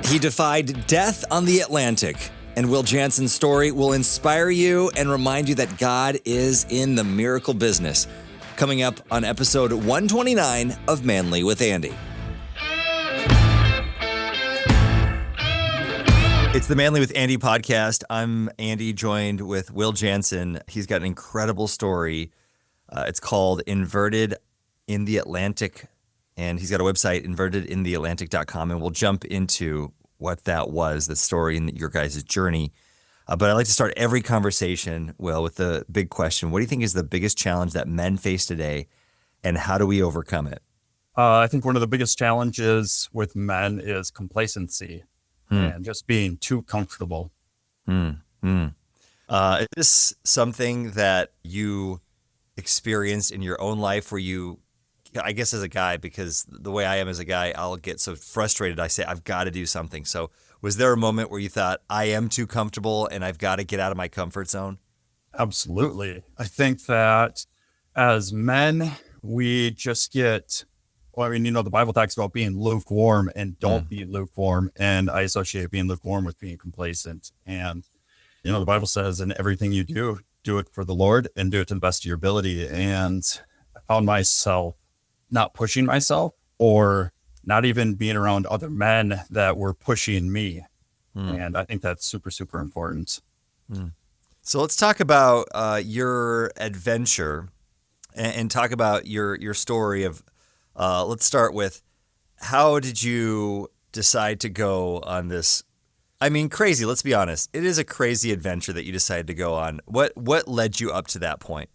He defied death on the Atlantic, and Will Janssen's story will inspire you and remind you that God is in the miracle business. Coming up on episode 129 of Manly with Andy. It's the Manly with Andy podcast. I'm Andy, joined with Will Janssen. He's got an incredible story. It's called Inverted in the Atlantic, and he's got a website, invertedintheatlantic.com, and we'll jump into what that was, the story in your guys' journey. But I like to start every conversation, Will, with the big question. What do you think is the biggest challenge that men face today, and how do we overcome it? I think one of the biggest challenges with men is complacency and just being too comfortable. Is this something that you experienced in your own life where you, I guess as a guy, because the way I am as a guy, I'll get so frustrated, I say, I've got to do something. So was there a moment where you thought, I am too comfortable and I've got to get out of my comfort zone? Absolutely. I think that as men, we just get, the Bible talks about being lukewarm, and don't be lukewarm. And I associate being lukewarm with being complacent. And, the Bible says, in everything you do, do it for the Lord and do it to the best of your ability. And I found myself not pushing myself, or not even being around other men that were pushing me. And I think that's super, super important. So let's talk about your adventure and talk about your story of, let's start with, how did you decide to go on this? I mean, crazy, let's be honest. It is a crazy adventure that you decided to go on. What led you up to that point?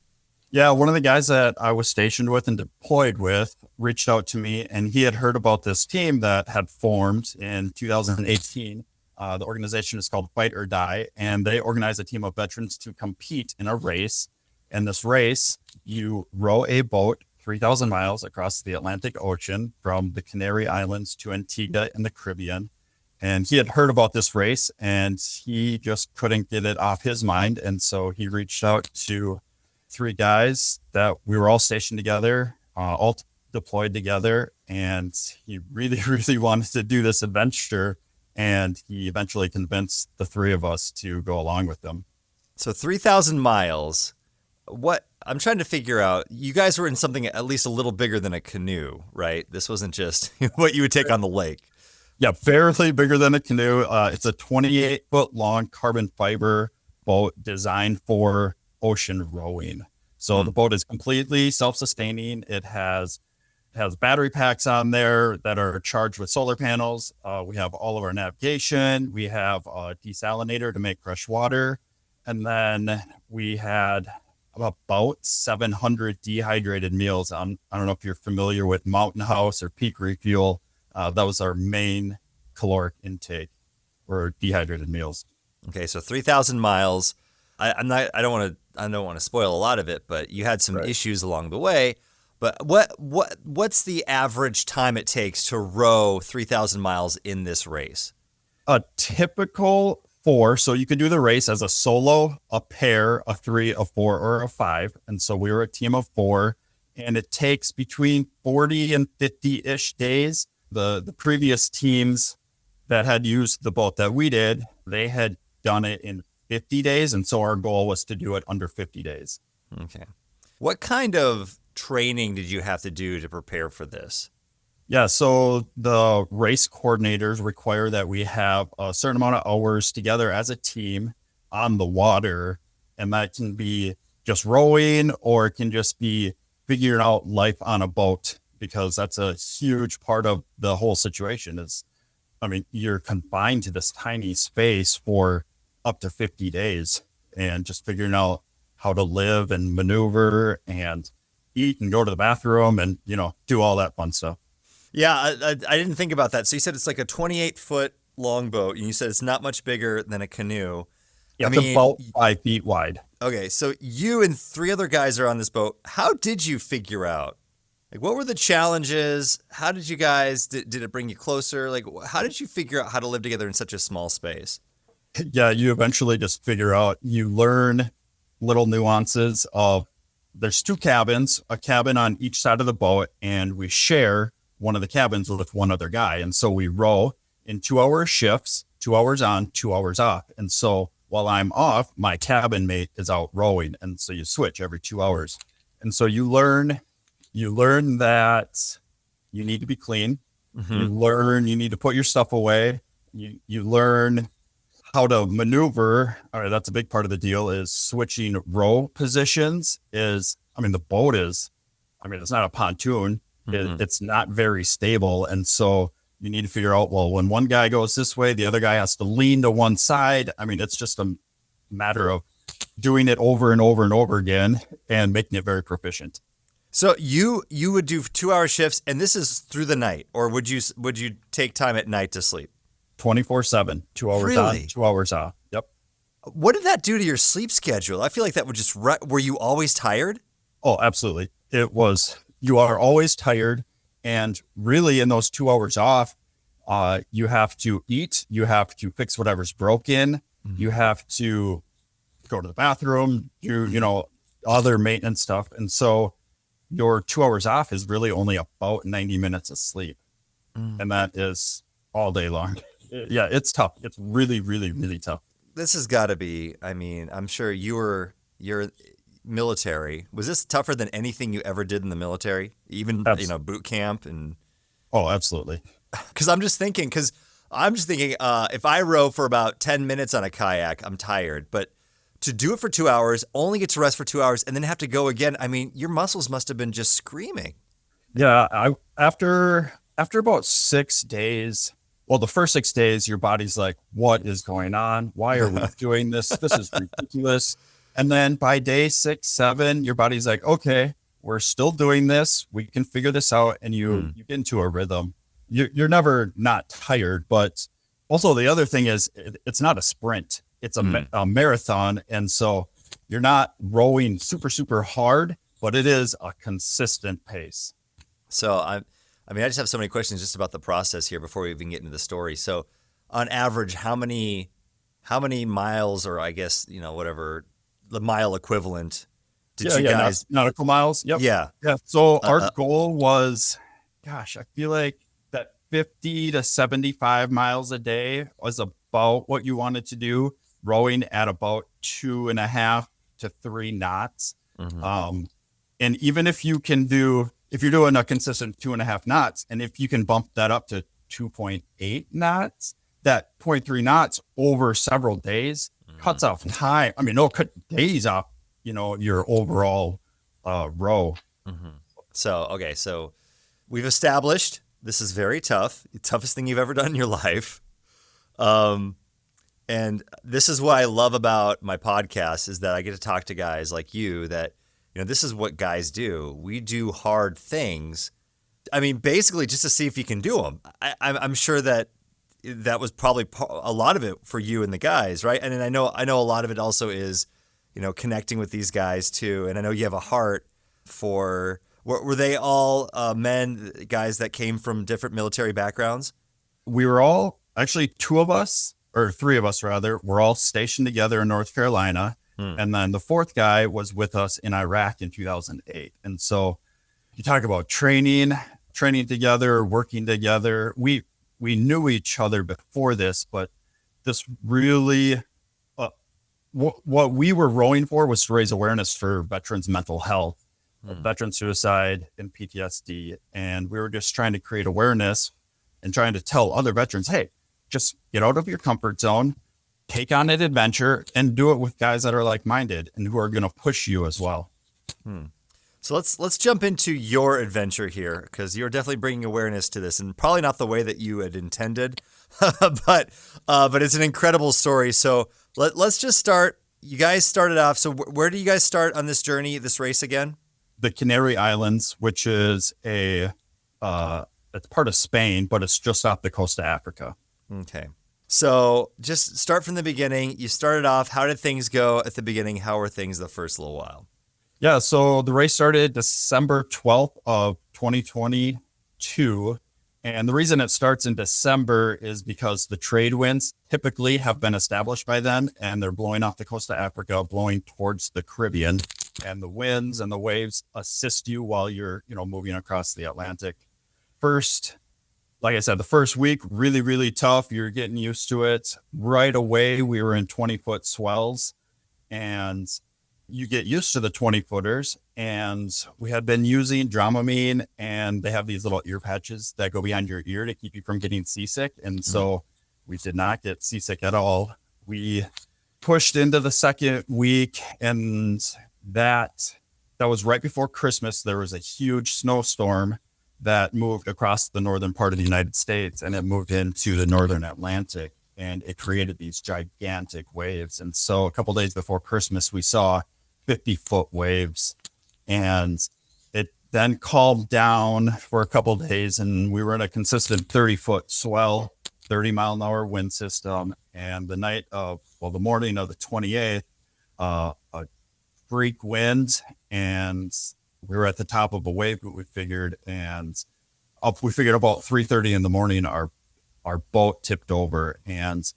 Yeah, one of the guys that I was stationed with and deployed with reached out to me, and he had heard about this team that had formed in 2018. The organization is called Fight or Die, and they organize a team of veterans to compete in a race. In this race, you row a boat 3,000 miles across the Atlantic Ocean from the Canary Islands to Antigua in the Caribbean. And he had heard about this race, and he just couldn't get it off his mind. And so he reached out to three guys that we were all stationed together, all deployed together, and he really, really wanted to do this adventure, and he eventually convinced the three of us to go along with them. So 3,000 miles, what I'm trying to figure out, you guys were in something at least a little bigger than a canoe, right? This wasn't just what you would take on the lake. Yeah, barely bigger than a canoe. It's a 28-foot long carbon fiber boat designed for ocean rowing. So the boat is completely self-sustaining. It has battery packs on there that are charged with solar panels. We have all of our navigation. We have a desalinator to make fresh water. And then we had about 700 dehydrated meals. I don't know if you're familiar with Mountain House or Peak Refuel. That was our main caloric intake for dehydrated meals. Okay, so 3,000 miles. I don't want to spoil a lot of it, but you had some issues along the way. But what's the average time it takes to row 3,000 miles in this race? A typical 4. So you could do the race as a solo, a pair, a 3, a 4, or a 5. And so we were a team of 4, and it takes between 40 and 50-ish days. The previous teams that had used the boat that we did, they had done it in 50 days. And so our goal was to do it under 50 days. Okay. What kind of training did you have to do to prepare for this? Yeah, so the race coordinators require that we have a certain amount of hours together as a team on the water. And that can be just rowing, or it can just be figuring out life on a boat, because that's a huge part of the whole situation. You're confined to this tiny space for up to 50 days, and just figuring out how to live and maneuver and eat and go to the bathroom and, do all that fun stuff. Yeah, I didn't think about that. So you said it's like a 28-foot long boat, and you said it's not much bigger than a canoe. Yeah, it's about 5 feet wide. Okay, so you and 3 other guys are on this boat. How did you figure out? Like, what were the challenges? How did you guys, did it bring you closer? Like, how did you figure out how to live together in such a small space? Yeah, you eventually just figure out, you learn little nuances of, there's 2 cabins, a cabin on each side of the boat, and we share one of the cabins with one other guy. And so we row in 2 hour shifts, 2 hours on, 2 hours off. And so while I'm off, my cabin mate is out rowing. And so you switch every 2 hours. And so you learn that you need to be clean. You learn you need to put your stuff away. You learn how to maneuver. All right, that's a big part of the deal is switching row positions the boat is, it's not a pontoon. It's not very stable. And so you need to figure out, well, when one guy goes this way, the other guy has to lean to one side. It's just a matter of doing it over and over and over again and making it very proficient. So you would do 2 hour shifts, and this is through the night, or would you take time at night to sleep? 24/7, 2 hours Really? on, 2 hours off. Yep. What did that do to your sleep schedule? I feel like that would just were you always tired? Oh, absolutely. You are always tired. And really in those 2 hours off, you have to eat, you have to fix whatever's broken, you have to go to the bathroom, other maintenance stuff. And so your 2 hours off is really only about 90 minutes of sleep. And that is all day long. Yeah, it's tough. It's really, really, really tough. This has got to be, I'm sure you're military. Was this tougher than anything you ever did in the military? Even, boot camp and... Oh, absolutely. Because I'm just thinking, if I row for about 10 minutes on a kayak, I'm tired. But to do it for 2 hours, only get to rest for 2 hours, and then have to go again, your muscles must have been just screaming. Yeah, after about 6 days, well, the first 6 days, your body's like, what is going on? Why are we doing this? This is ridiculous. And then by day 6, 7, your body's like, okay, we're still doing this. We can figure this out. And you get into a rhythm. You're never not tired. But also the other thing is it's not a sprint. It's a marathon. And so you're not rowing super, super hard, but it is a consistent pace. So I just have so many questions just about the process here before we even get into the story. So on average, how many miles, or I guess, whatever the mile equivalent did you guys... nautical miles? Yep. Yeah. So our goal was, I feel like that 50 to 75 miles a day was about what you wanted to do, rowing at about 2.5 to 3 knots. And even if you're doing a consistent 2.5 knots, and if you can bump that up to 2.8 knots, that 0.3 knots over several days cuts off time. It'll cut days off, your overall row. So we've established this is very tough, the toughest thing you've ever done in your life. And this is what I love about my podcast is that I get to talk to guys like you that, this is what guys do. We do hard things. Basically just to see if you can do them. I'm sure that was probably a lot of it for you and the guys, right? And I know a lot of it also is, connecting with these guys too. And I know you have a heart for, were they all guys that came from different military backgrounds? We were all, actually 2 of us, or 3 of us rather, were all stationed together in North Carolina. And then the 4th guy was with us in Iraq in 2008. And so you talk about training together, working together. We knew each other before this, but this really, what we were rowing for was to raise awareness for veterans' mental health, veteran suicide, and PTSD. And we were just trying to create awareness and trying to tell other veterans, hey, just get out of your comfort zone, take on an adventure, and do it with guys that are like-minded and who are going to push you as well. So let's jump into your adventure here, because you're definitely bringing awareness to this, and probably not the way that you had intended, but it's an incredible story. So let's just start. You guys started off. So where do you guys start on this journey, this race again? The Canary Islands, which is it's part of Spain, but it's just off the coast of Africa. Okay. So just start from the beginning. You started off. How did things go at the beginning? How were things the first little while? Yeah, so the race started December 12th of 2022. And the reason it starts in December is because the trade winds typically have been established by then, and they're blowing off the coast of Africa, blowing towards the Caribbean. And the winds and the waves assist you while you're, moving across the Atlantic. First like I said, the first week, really, really tough. You're getting used to it. Right away, we were in 20-foot swells, and you get used to the 20-footers. And we had been using Dramamine, and they have these little ear patches that go behind your ear to keep you from getting seasick. And so we did not get seasick at all. We pushed into the second week, and that was right before Christmas. There was a huge snowstorm that moved across the northern part of the United States, and it moved into the northern Atlantic, and it created these gigantic waves. And so a couple of days before Christmas, we saw 50-foot waves, and it then calmed down for a couple of days, and we were in a consistent 30-foot swell, 30-mile-an-hour wind system. And the morning of the 28th, a freak wind, and we were at the top of a wave, we figured, and we figured about 3:30 in the morning, our boat tipped over. And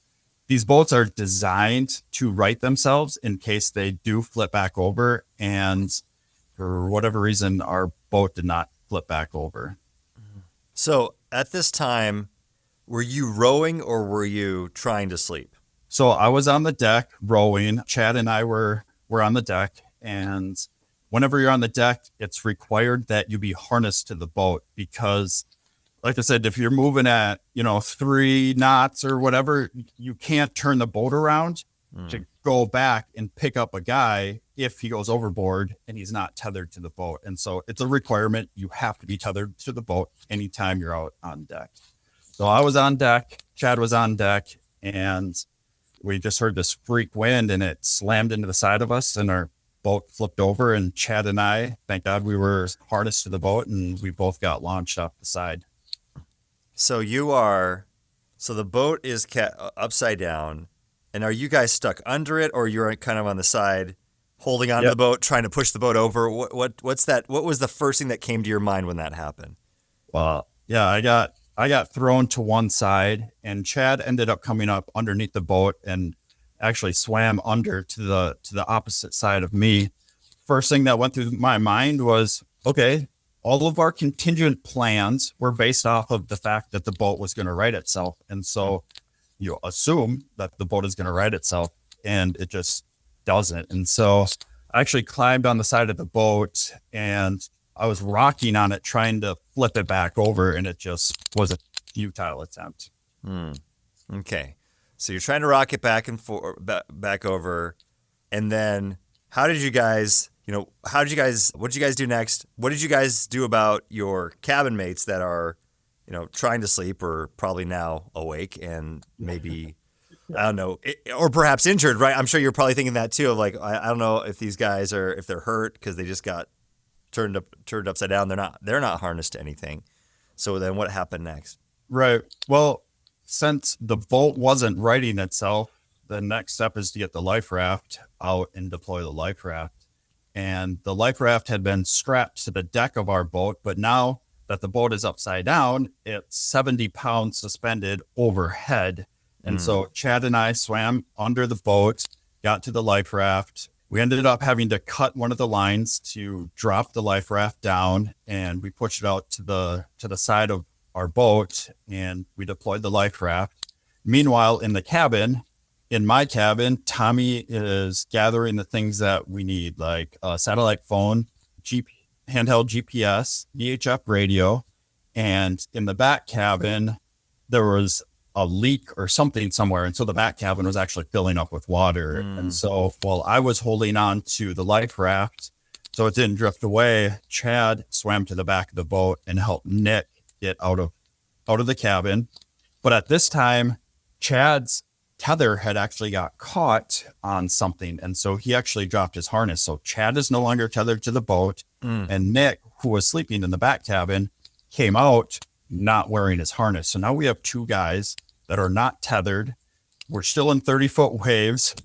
these boats are designed to right themselves in case they do flip back over. And for whatever reason, our boat did not flip back over. So at this time, were you rowing or were you trying to sleep? So I was on the deck rowing. Chad and I were on the deck, and whenever you're on the deck, it's required that you be harnessed to the boat because, like I said, if you're moving at, 3 knots or whatever, you can't turn the boat around to go back and pick up a guy if he goes overboard and he's not tethered to the boat. And so it's a requirement. You have to be tethered to the boat anytime you're out on deck. So I was on deck, Chad was on deck, and we just heard this freak wind, and it slammed into the side of us, and our boat flipped over, and Chad and I, thank God we were harnessed to the boat, and we both got launched off the side. So the boat is upside down, and are you guys stuck under it, or you're kind of on the side holding onto the boat, trying to push the boat over? What's that? What was the first thing that came to your mind when that happened? Well, yeah, I got thrown to one side, and Chad ended up coming up underneath the boat and actually swam under to the opposite side of me. First thing that went through my mind was, okay, all of our contingent plans were based off of the fact that the boat was going to right itself. And so you assume that the boat is going to right itself, and it just doesn't. And so I actually climbed on the side of the boat, and I was rocking on it, trying to flip it back over, and it just was a futile attempt. Okay. So you're trying to rock it back and forth, back over. And then what did you guys do next? What did you guys do about your cabin mates that are, trying to sleep or probably now awake and maybe, I don't know, or perhaps injured, right? I'm sure you're probably thinking that too, of like, I don't know if these guys if they're hurt because they just got turned upside down. They're not harnessed to anything. So then what happened next? Right. Well, since the boat wasn't righting itself, the next step is to get the life raft out and deploy the life raft. And the life raft had been strapped to the deck of our boat, but now that the boat is upside down, it's 70 pounds suspended overhead. And so Chad and I swam under the boat, got to the life raft. We ended up having to cut one of the lines to drop the life raft down, and we pushed it out to the side of our boat, and we deployed the life raft. Meanwhile, in my cabin, Tommy is gathering the things that we need, like a satellite phone, handheld GPS, VHF radio, and in the back cabin, there was a leak or something somewhere. And so the back cabin was actually filling up with water. And so while I was holding on to the life raft so it didn't drift away, Chad swam to the back of the boat and helped Nick get out of the cabin. But at this time, Chad's tether had actually got caught on something. And so he actually dropped his harness. So Chad is no longer tethered to the boat. And Nick, who was sleeping in the back cabin, came out not wearing his harness. So now we have 2 guys that are not tethered. We're still in 30-foot waves,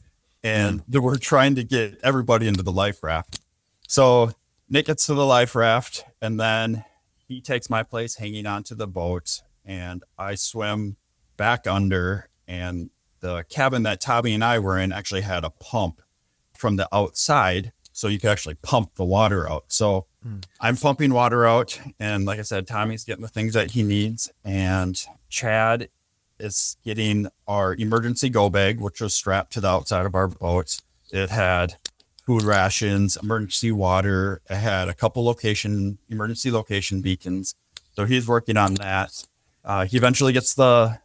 and we're trying to get everybody into the life raft. So Nick gets to the life raft, and then he takes my place hanging onto the boat, and I swim back under, and the cabin that Tommy and I were in actually had a pump from the outside. so you can actually pump the water out. So I'm pumping water out, and like I said, Tommy's getting the things that he needs, and Chad is getting our emergency go bag, which was strapped to the outside of our boat. It had food rations, emergency water. It had a couple emergency location beacons. So he's working on that. He eventually gets the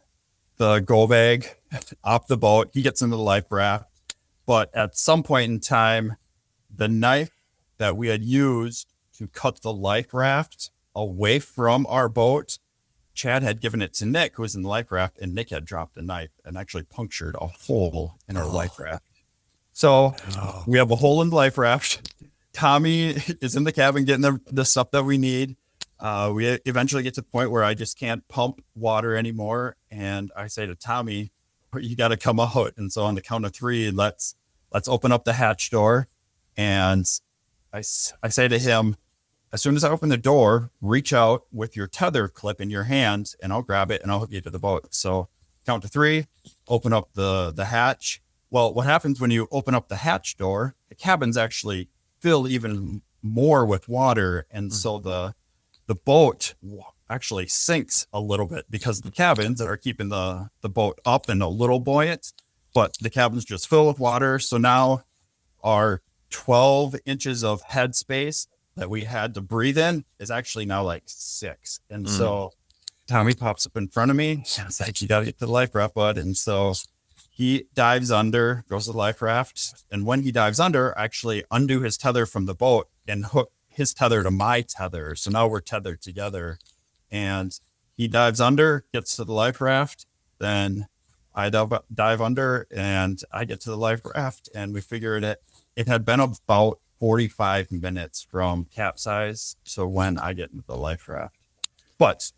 go bag off the boat. He gets into the life raft. But at some point in time, the knife that we had used to cut the life raft away from our boat, Chad had given it to Nick, who was in the life raft, and Nick had dropped the knife and actually punctured a hole in our life raft. So we have a hole in the life raft. Tommy is in the cabin getting the stuff that we need. We eventually get to the point where I just can't pump water anymore. And I say to Tommy, you got to come out. And so on the count of three, let's open up the hatch door. And I say to him, as soon as I open the door, reach out with your tether clip in your hand and I'll grab it and I'll hook you to the boat. So count to three, open up the hatch. Well, what happens when you open up the hatch door, the cabins actually fill even more with water. And so the boat actually sinks a little bit because the cabins are keeping the boat up and a little buoyant, but the cabins just fill with water. So now our 12 inches of headspace that we had to breathe in is actually now like 6. And so Tommy pops up in front of me. It's like, you got to get to the life raft, bud. And so he dives under, goes to the life raft. And when he dives under, I actually undo his tether from the boat and hook his tether to my tether. So now we're tethered together. And he dives under, gets to the life raft. Then I dive under and I get to the life raft. And we figured it had been about 45 minutes from capsize. So when I get into the life raft, but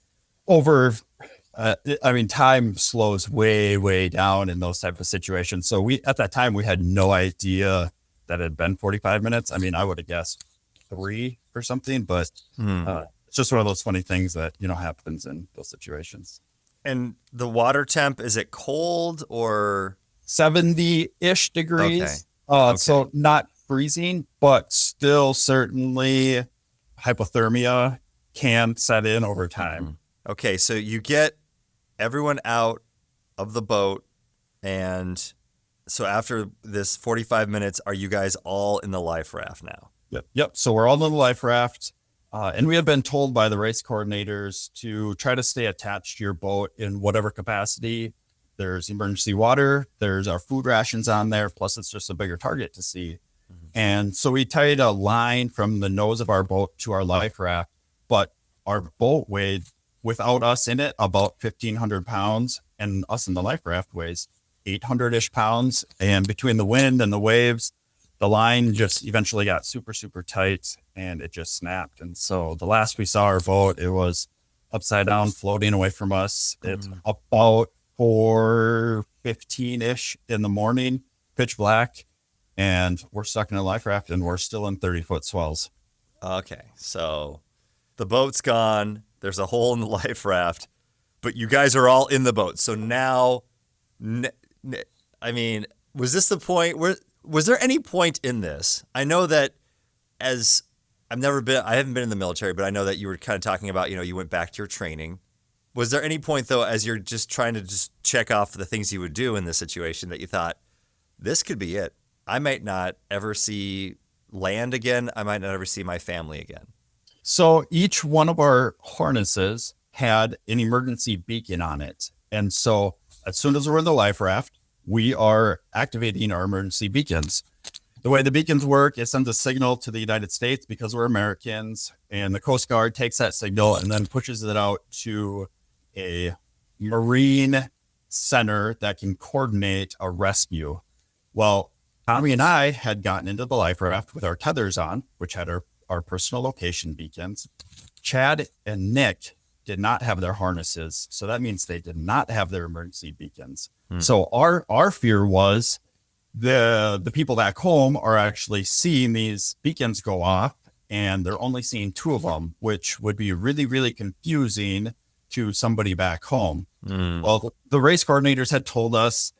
time slows way down in those type of situations. So at that time, we had no idea that it had been 45 minutes. I mean, I would have guessed 3 or something, but it's just one of those funny things that, happens in those situations. And the water temp, is it cold or 70-ish degrees? Okay. So not freezing, but still certainly hypothermia can set in over time. Okay, so you get everyone out of the boat, and so after this 45 minutes, are you guys all in the life raft now? Yep. So we're all in the life raft, and we have been told by the race coordinators to try to stay attached to your boat in whatever capacity. There's emergency water, there's our food rations on there, plus it's just a bigger target to see. And so we tied a line from the nose of our boat to our life raft, but our boat weighed, without us in it, about 1,500 pounds, and us in the life raft weighs 800-ish pounds. And between the wind and the waves, the line just eventually got super, super tight and it just snapped. And so the last we saw our boat, it was upside down, floating away from us. It's about 4:15-ish in the morning, pitch black. And we're stuck in a life raft and we're still in 30-foot swells. Okay, so the boat's gone. There's a hole in the life raft, but you guys are all in the boat. So now, I mean, was this the point was there any point in this? I know that I haven't been in the military, but I know that you were kind of talking about, you went back to your training. Was there any point though, as you're just trying to just check off the things you would do in this situation, that you thought, this could be it? I might not ever see land again. I might not ever see my family again. So each one of our harnesses had an emergency beacon on it. And so as soon as we're in the life raft, we are activating our emergency beacons. The way the beacons work, it sends a signal to the United States because we're Americans, and the Coast Guard takes that signal and then pushes it out to a Marine center that can coordinate a rescue. Well, Tommy and I had gotten into the life raft with our tethers on, which had our personal location beacons. Chad and Nick did not have their harnesses, so that means they did not have their emergency beacons. So our fear was the people back home are actually seeing these beacons go off, and they're only seeing 2 of them, which would be really, really confusing to somebody back home. Well, the race coordinators had told us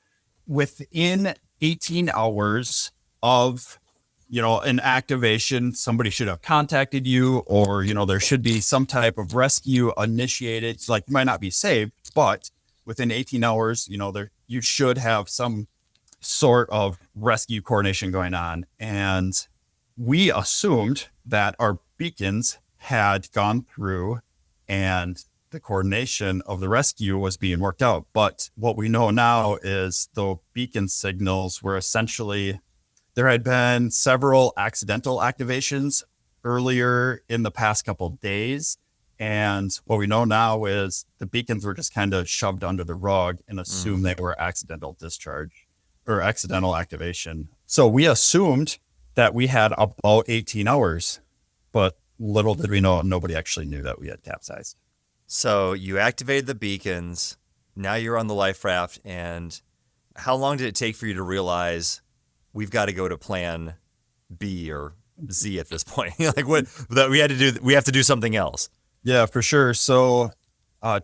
within 18 hours of an activation, somebody should have contacted you, or, there should be some type of rescue initiated. It's like you might not be saved, but within 18 hours, you should have some sort of rescue coordination going on. And we assumed that our beacons had gone through and the coordination of the rescue was being worked out. But what we know now is the beacon signals were essentially, there had been several accidental activations earlier in the past couple of days. And what we know now is the beacons were just kind of shoved under the rug and assumed they were accidental discharge or accidental activation. So we assumed that we had about 18 hours, but little did we know, nobody actually knew that we had capsized. So you activated the beacons. Now you're on the life raft. And how long did it take for you to realize we've got to go to plan B or Z at this point? Like what that we have to do something else. Yeah, for sure. So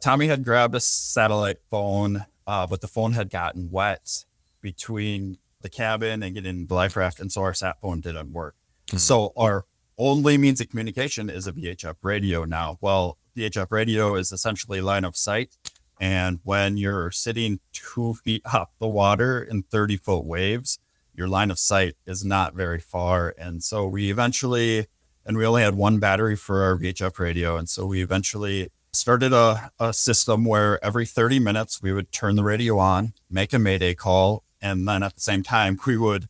Tommy had grabbed a satellite phone, but the phone had gotten wet between the cabin and getting the life raft. And so our sat phone didn't work. So our only means of communication is a VHF radio now. Well, VHF radio is essentially line of sight. And when you're sitting 2 feet off the water in 30-foot waves, your line of sight is not very far. And so we only had one battery for our VHF radio. And so we eventually started a system where every 30 minutes we would turn the radio on, make a mayday call. And then at the same time, we would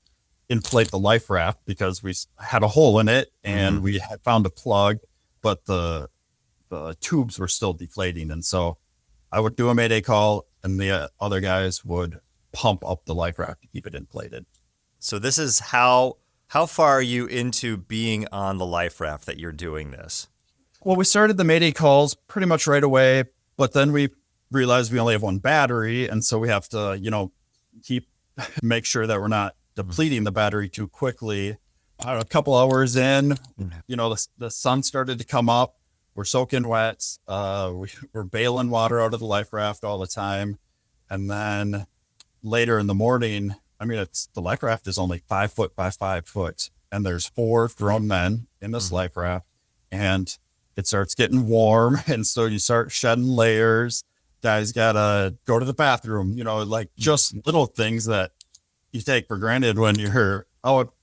inflate the life raft because we had a hole in it and we had found a plug, but the tubes were still deflating. And so I would do a mayday call and the other guys would pump up the life raft to keep it inflated. So this is how far are you into being on the life raft that you're doing this? Well, we started the mayday calls pretty much right away, but then we realized we only have one battery. And so we have to, make sure that we're not depleting the battery too quickly. A couple hours in, the sun started to come up. We're soaking wet. We're bailing water out of the life raft all the time. And then later in the morning, the life raft is only 5 foot by 5 foot. And there's 4 grown men in this life raft. And it starts getting warm. And so you start shedding layers. Guys got to go to the bathroom, just little things that you take for granted when you're out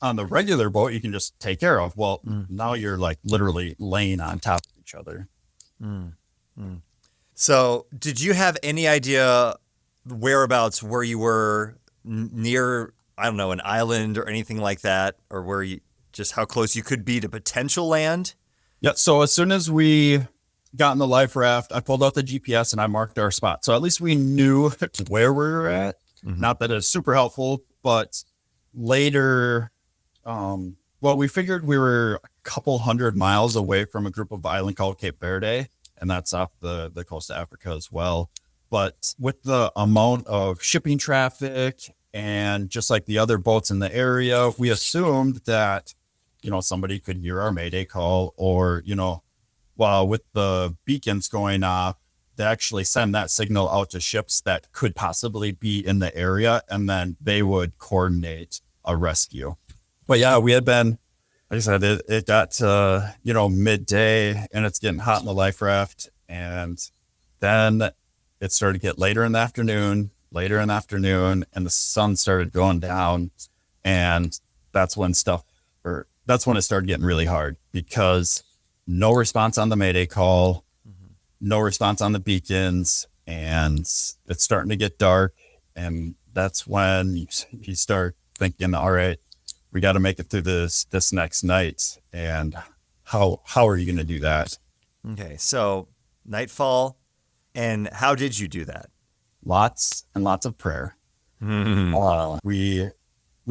on the regular boat, you can just take care of. Well, now you're like literally laying on top of each other. So did you have any idea whereabouts where you were near, I don't know, an island or anything like that, or where you just how close you could be to potential land? Yeah. So as soon as we got in the life raft, I pulled out the GPS and I marked our spot. So at least we knew where we were at. Not that it's super helpful, but later, we figured we were a couple 100 miles away from a group of island called Cape Verde, and that's off the coast of Africa as well. But with the amount of shipping traffic and just like the other boats in the area, we assumed that, somebody could hear our mayday call or, while with the beacons going off, they actually send that signal out to ships that could possibly be in the area, and then they would coordinate a rescue. But yeah, we had been, like I said, it got to, midday and it's getting hot in the life raft. And then it started to get later in the afternoon, and the sun started going down. And that's when it started getting really hard because no response on the mayday call, no response on the beacons, and it's starting to get dark. And that's when you start thinking, all right, we got to make it through this next night. And how are you going to do that? Okay. So nightfall. And how did you do that? Lots and lots of prayer. We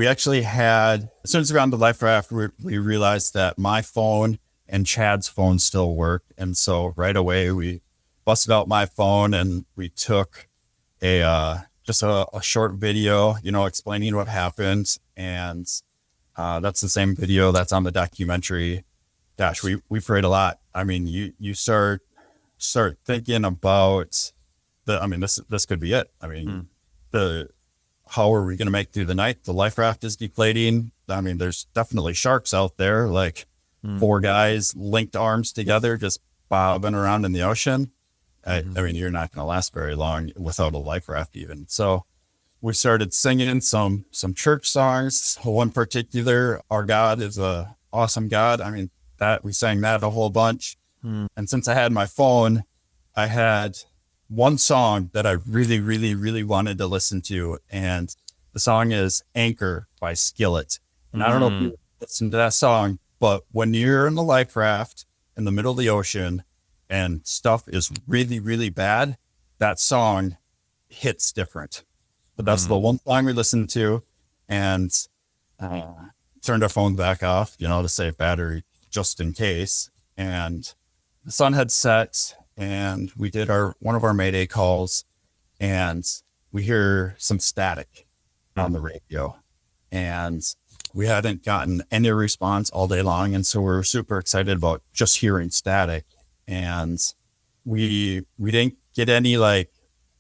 actually had, as soon as we got on the life raft, we realized that my phone and Chad's phone still worked. And so right away we busted out my phone and we took just a short video, explaining what happened. And that's the same video that's on the documentary. Gosh, we prayed a lot. You start thinking about this could be it. The how are we going to make through the night? The life raft is deflating. I mean, there's definitely sharks out there, like four guys linked arms together, just bobbing around in the ocean. I mean, you're not going to last very long without a life raft even. So we started singing some church songs. One particular, Our God is a Awesome God. I mean, that we sang that a whole bunch. And since I had my phone, I had one song that I really, really, really wanted to listen to. And the song is Anchor by Skillet. And I don't know if you listen to that song, but when you're in the life raft in the middle of the ocean and stuff is really, really bad, that song hits different. But that's the one song we listened to, and turned our phone back off, to save battery just in case. And the sun had set, and we did one of our Mayday calls, and we hear some static on the radio, and we hadn't gotten any response all day long. And so we were super excited about just hearing static, and we didn't get any like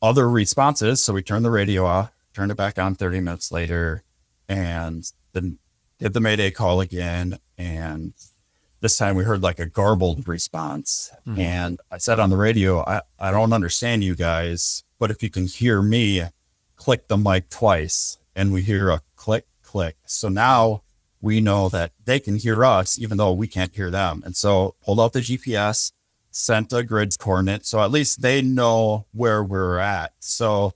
other responses. So we turned the radio off, turned it back on 30 minutes later, and then did the Mayday call again. And this time we heard like a garbled response. And I said on the radio, I don't understand you guys, but if you can hear me, click the mic twice. And we hear a click, click. So now we know that they can hear us, even though we can't hear them. And so pulled out the GPS, sent a grid coordinate. So at least they know where we're at. So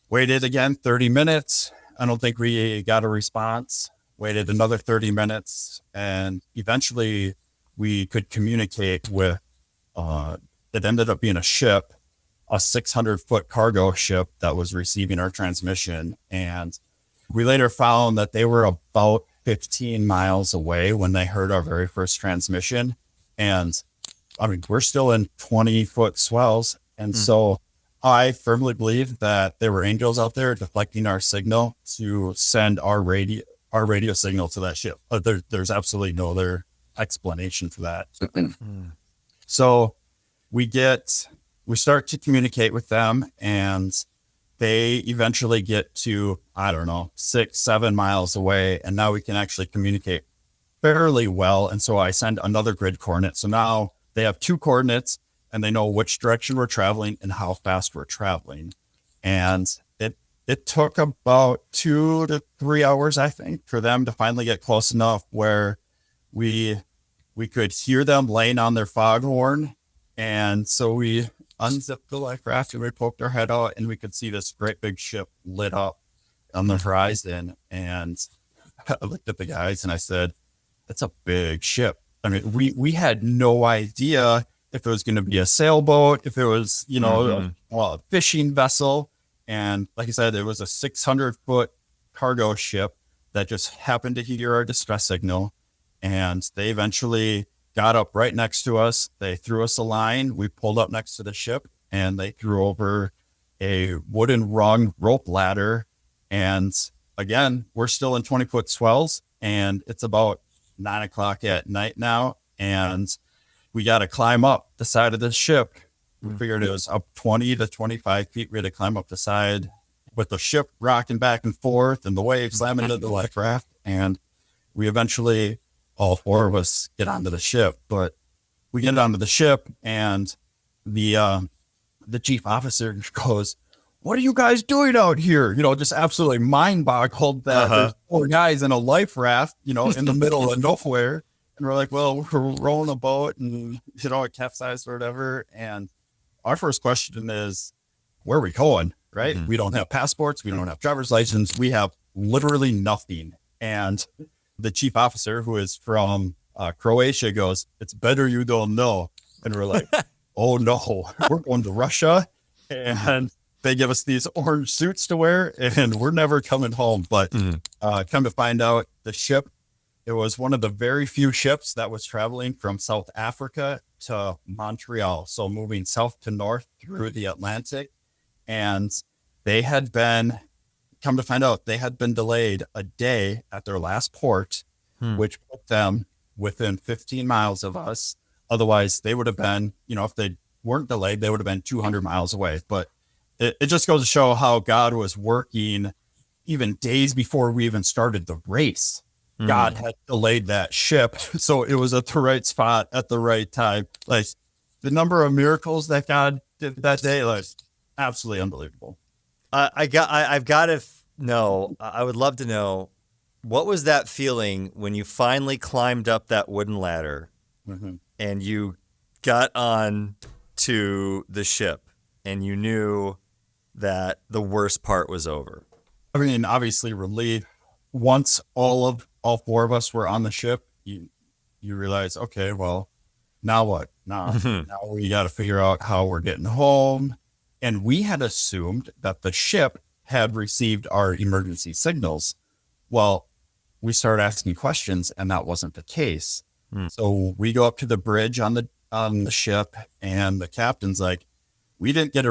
waited again 30 minutes. I don't think we got a response. Waited another 30 minutes. And eventually we could communicate with, it ended up being a ship, a 600-foot cargo ship that was receiving our transmission. And we later found that they were about 15 miles away when they heard our very first transmission. And I mean, we're still in 20-foot swells. And so I firmly believe that there were angels out there deflecting our signal to send our radio signal to that ship. There's absolutely no other explanation for that. So we start to communicate with them, and they eventually get to, I don't know, 6-7 miles away. And now we can actually communicate fairly well. And so I send another grid coordinate. So now they have two coordinates, and they know which direction we're traveling and how fast we're traveling. And it took about 2 to 3 hours, I think, for them to finally get close enough where we could hear them laying on their foghorn. And so we unzipped the life raft and we poked our head out, and we could see this great big ship lit up on the horizon. And I looked at the guys and I said, "That's a big ship." I mean, we had no idea if it was going to be a sailboat, if it was, a fishing vessel. And like I said, it was a 600-foot cargo ship that just happened to hear our distress signal. And they eventually got up right next to us. They threw us a line. We pulled up next to the ship, and they threw over a wooden rung rope ladder. And again, we're still in 20-foot swells, and it's about 9 o'clock at night now. And we got to climb up the side of this ship. We figured it was up 20 to 25 feet. We had to climb up the side with the ship rocking back and forth and the waves slamming into the life raft. And we eventually, all four of us, get onto the ship. But we get onto the ship, and the chief officer goes, "What are you guys doing out here?" Just absolutely mind boggled that there's 4 guys in a life raft, in the middle of nowhere. And we're like, "Well, we're rolling a boat, and, it capsized or whatever." And our first question is, where are we going? Right? We don't have passports. We don't have driver's license. We have literally nothing. And the chief officer, who is from Croatia, goes, "It's better you don't know." And we're like, "Oh no, we're going to Russia." And they give us these orange suits to wear, and we're never coming home. But come to find out, the ship, it was one of the very few ships that was traveling from South Africa to Montreal. So moving south to north through the Atlantic. And they had been, come to find out, they had been delayed a day at their last port, which put them within 15 miles of us. Otherwise, they would have been, if they weren't delayed, they would have been 200 miles away. But it just goes to show how God was working, even days before we even started the race, Mm. God had delayed that ship. So it was at the right spot at the right time. Like the number of miracles that God did that day, like absolutely unbelievable. I've got to know. I would love to know, what was that feeling when you finally climbed up that wooden ladder Mm-hmm. and you got on to the ship and you knew that the worst part was over? I mean, obviously relief. Once all four of us were on the ship, you realize, okay, well, now what? Now we got to figure out how we're getting home. And we had assumed that the ship had received our emergency signals. Well, we started asking questions, and that wasn't the case. So we go up to the bridge on the ship, and the captain's like, "We didn't get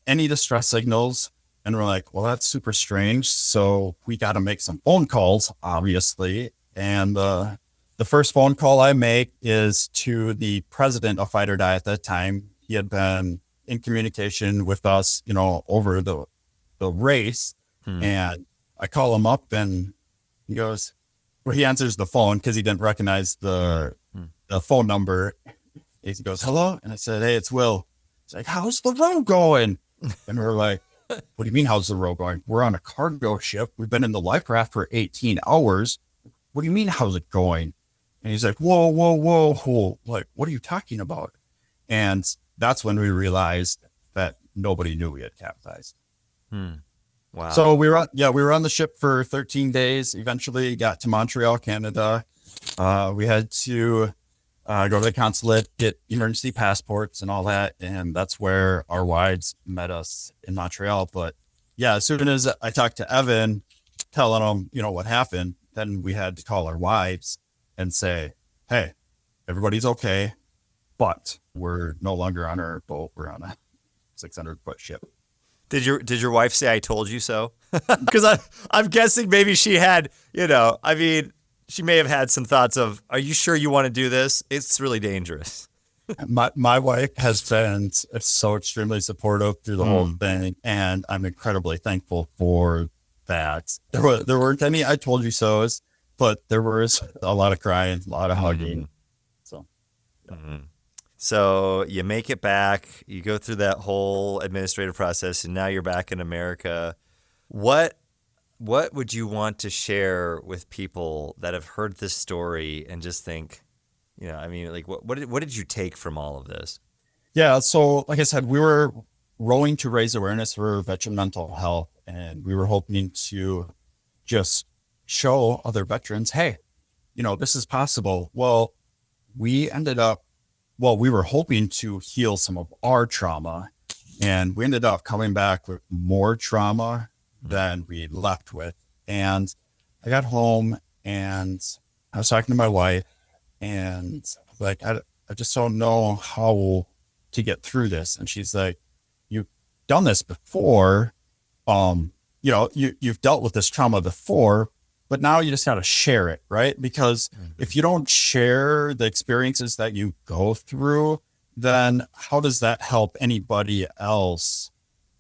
any distress signals." And we're like, "Well, that's super strange." So we got to make some phone calls, obviously. And the first phone call I make is to the president of Fight or Die at that time. He had been in communication with us, over the race. And I call him up, and he goes, well, he answers the phone because he didn't recognize the phone number. He goes, "Hello?" And I said, "Hey, it's Will." He's like, "How's the road going?" And we're like, "What do you mean, how's the road going? We're on a cargo ship. We've been in the life raft for 18 hours. What do you mean, how's it going?" And he's like, whoa, whoa, whoa, whoa. Like, what are you talking about? And that's when we realized that nobody knew we had capsized. Wow. So we were on the ship for 13 days, eventually got to Montreal, Canada. We had to go to the consulate, get emergency passports and all that. And that's where our wives met us in Montreal. But yeah, as soon as I talked to Evan, telling him, what happened, then we had to call our wives and say, "Hey, everybody's okay, but we're no longer on our boat. We're on a 600-foot ship." Did your wife say, "I told you so"? Because I'm guessing maybe she had, she may have had some thoughts of, "Are you sure you want to do this? It's really dangerous." My wife has been so extremely supportive through the whole thing, and I'm incredibly thankful for that. There weren't any "I told you so's," but there was a lot of crying, a lot of hugging. So. Yeah. So you make it back, you go through that whole administrative process, and now you're back in America. What would you want to share with people that have heard this story and just think, what did you take from all of this? Yeah, so like I said, we were rowing to raise awareness for veteran mental health, and we were hoping to just show other veterans, hey, this is possible. Well, we were hoping to heal some of our trauma, and we ended up coming back with more trauma than we left with. And I got home and I was talking to my wife, and like, I just don't know how to get through this. And she's like, "You've done this before. You've dealt with this trauma before, but now you just got to share it, right? Because if you don't share the experiences that you go through, then how does that help anybody else?"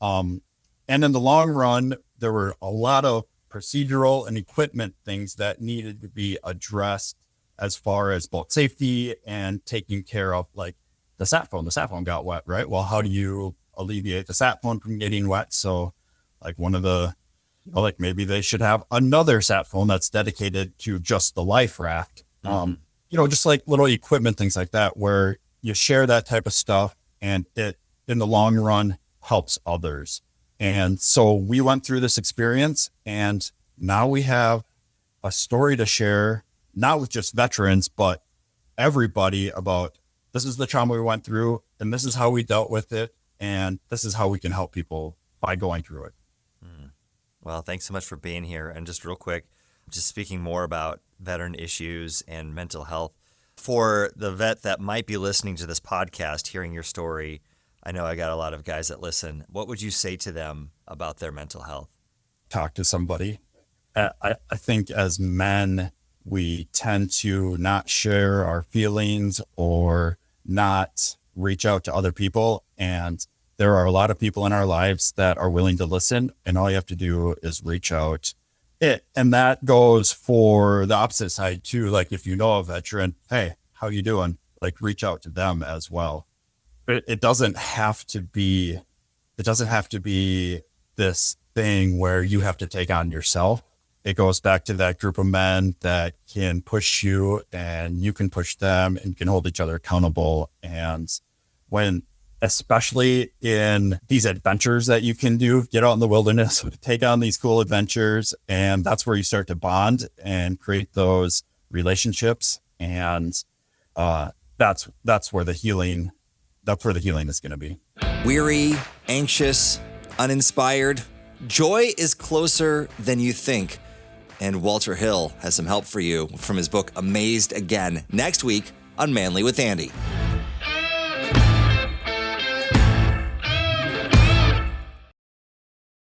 And in the long run, there were a lot of procedural and equipment things that needed to be addressed as far as both safety and taking care of, like the sat phone. The sat phone got wet, right? Well, how do you alleviate the sat phone from getting wet? So like one of the, maybe they should have another sat phone that's dedicated to just the life raft. Just like little equipment, things like that, where you share that type of stuff and it in the long run helps others. And so we went through this experience, and now we have a story to share, not with just veterans, but everybody, about this is the trauma we went through, and this is how we dealt with it, and this is how we can help people by going through it. Well, thanks so much for being here. And just real quick, just speaking more about veteran issues and mental health. For the vet that might be listening to this podcast, hearing your story, I know I got a lot of guys that listen. What would you say to them about their mental health? Talk to somebody. I think as men, we tend to not share our feelings or not reach out to other people. And there are a lot of people in our lives that are willing to listen. And all you have to do is reach out. And that goes for the opposite side too. Like if you know a veteran, hey, how you doing? Like reach out to them as well. It doesn't have to be, this thing where you have to take on yourself. It goes back to that group of men that can push you and you can push them and can hold each other accountable. And when, especially in these adventures that you can do, get out in the wilderness, take on these cool adventures. And that's where you start to bond and create those relationships. And that's where the healing is going to be. Weary, anxious, uninspired. Joy is closer than you think. And Walter Hill has some help for you from his book, Amazed Again, next week on Manly with Andy.